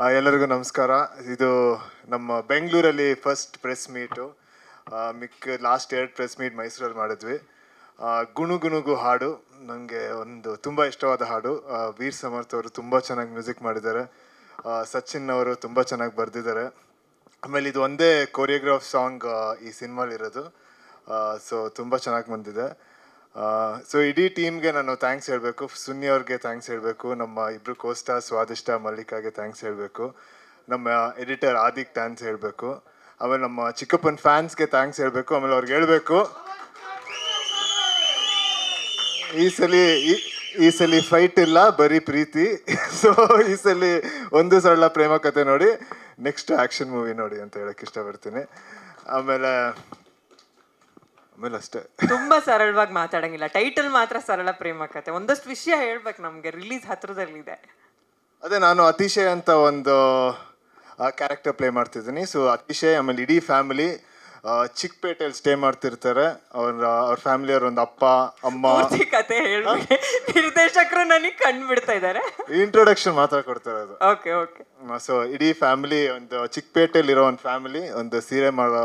ಎಲ್ಲರಿಗೂ ನಮಸ್ಕಾರ. ಇದು ನಮ್ಮ ಬೆಂಗಳೂರಲ್ಲಿ first press meet. Last 2 press meet ಮೈಸೂರಲ್ಲಿ ಮಾಡಿದ್ವಿ. ಗುಣುಗುಣುಗು ಹಾಡು ನನಗೆ ಒಂದು ತುಂಬ ಇಷ್ಟವಾದ ಹಾಡು. ವೀರ್ ಸಮರ್ಥ್ ಅವರು ತುಂಬ ಚೆನ್ನಾಗಿ ಮ್ಯೂಸಿಕ್ ಮಾಡಿದ್ದಾರೆ. ಸಚಿನ್ ಅವರು ತುಂಬ ಚೆನ್ನಾಗಿ ಬರೆದಿದ್ದಾರೆ. ಆಮೇಲೆ ಇದು ಒಂದೇ ಕೊರಿಯೋಗ್ರಾಫ್ ಸಾಂಗ್ ಈ ಸಿನಿಮಾಲಿರೋದು. ಸೊ ತುಂಬ ಚೆನ್ನಾಗಿ ಬಂದಿದೆ. ಸೊ ಇಡೀ ಟೀಮ್ಗೆ ನಾನು ಥ್ಯಾಂಕ್ಸ್ ಹೇಳಬೇಕು. ಸುನ್ನಿ ಅವ್ರಿಗೆ ಥ್ಯಾಂಕ್ಸ್ ಹೇಳಬೇಕು. ನಮ್ಮ ಇಬ್ಬರು ಕೋಸ್ಟಾ ಸ್ವಾದಿಷ್ಟ ಮಲ್ಲಿಕಾಗೆ ಥ್ಯಾಂಕ್ಸ್ ಹೇಳಬೇಕು. ನಮ್ಮ ಎಡಿಟರ್ ಆದಿಕ್ ಥ್ಯಾಂಕ್ಸ್ ಹೇಳಬೇಕು. ಆಮೇಲೆ ನಮ್ಮ ಚಿಕ್ಕಪ್ಪನ ಫ್ಯಾನ್ಸ್ಗೆ ಥ್ಯಾಂಕ್ಸ್ ಹೇಳಬೇಕು. ಆಮೇಲೆ ಅವ್ರಿಗೆ ಹೇಳಬೇಕು, ಈ ಸಲ ಫೈಟ್ ಇಲ್ಲ, ಬರೀ ಪ್ರೀತಿ. ಸೊ ಈ ಸಲ ಒಂದು ಸರಳ ಪ್ರೇಮ ಕಥೆ ನೋಡಿ, ನೆಕ್ಸ್ಟ್ ಆ್ಯಕ್ಷನ್ ಮೂವಿ ನೋಡಿ ಅಂತ ಹೇಳಕ್ಕೆ ಇಷ್ಟಪಡ್ತೀನಿ. ಆಮೇಲೆ ಅಷ್ಟೇ. ತುಂಬಾ ಸರಳವಾಗಿ ಮಾತಾಡಂಗಿಲ್ಲ, ಟೈಟಲ್ ಮಾತ್ರ ಸರಳ ಪ್ರೇಮ ಕಥೆ. ಒಂದಷ್ಟು ವಿಷಯ ಹೇಳ್ಬೇಕು ನಮ್ಗೆ, ರಿಲೀಸ್ ಹತ್ರದಲ್ಲಿದೆ. ಅದೇ ನಾನು ಅತಿಶಯ್ ಅಂತ ಒಂದು ಕ್ಯಾರೆಕ್ಟರ್ ಪ್ಲೇ ಮಾಡ್ತಿದ್ದೀನಿ. ಸೊ ಅತಿಶಯ್ ಆಮೇಲೆ ಇಡೀ ಫ್ಯಾಮಿಲಿ ಚಿಕ್ಕಪೇಟೆಯಲ್ಲಿ ಸ್ಟೇ ಮಾಡ್ತಿರ್ತಾರೆ. ಅವ್ರ ಫ್ಯಾಮಿಲಿಯವ್ರ ಒಂದು ಅಪ್ಪ ಅಮ್ಮ. ಕತೆ ಹೇಳ್ಬೇಕು, ನಿರ್ದೇಶಕರು ನನಗೆ ಕಂಡು ಬಿಡ್ತಾ ಇದ್ದಾರೆ. ಇಂಟ್ರೊಡಕ್ಷನ್ ಮಾತ್ರ ಕೊಡ್ತಾರೆ ಅದು. Okay okay. ಸೊ ಇಡೀ ಫ್ಯಾಮಿಲಿ ಒಂದು ಚಿಕ್ಕಪೇಟೆಯಲ್ಲಿರೋ ಒಂದು ಫ್ಯಾಮಿಲಿ, ಒಂದು ಸೀರೆ ಮಾಡೋ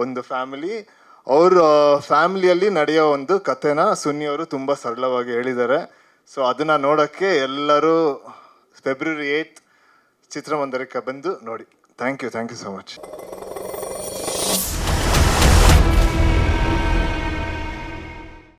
ಒಂದು ಫ್ಯಾಮಿಲಿ, ಅವ್ರ ಫ್ಯಾಮಿಲಿಯಲ್ಲಿ ನಡೆಯೋ ಒಂದು ಕಥೆನ ಸುನ್ನಿಯವರು ತುಂಬ ಸರಳವಾಗಿ ಹೇಳಿದ್ದಾರೆ. ಸೊ ಅದನ್ನು ನೋಡೋಕ್ಕೆ ಎಲ್ಲರೂ February 8 ಚಿತ್ರಮಂದಿರಕ್ಕೆ ಬಂದು ನೋಡಿ. Thank you so much.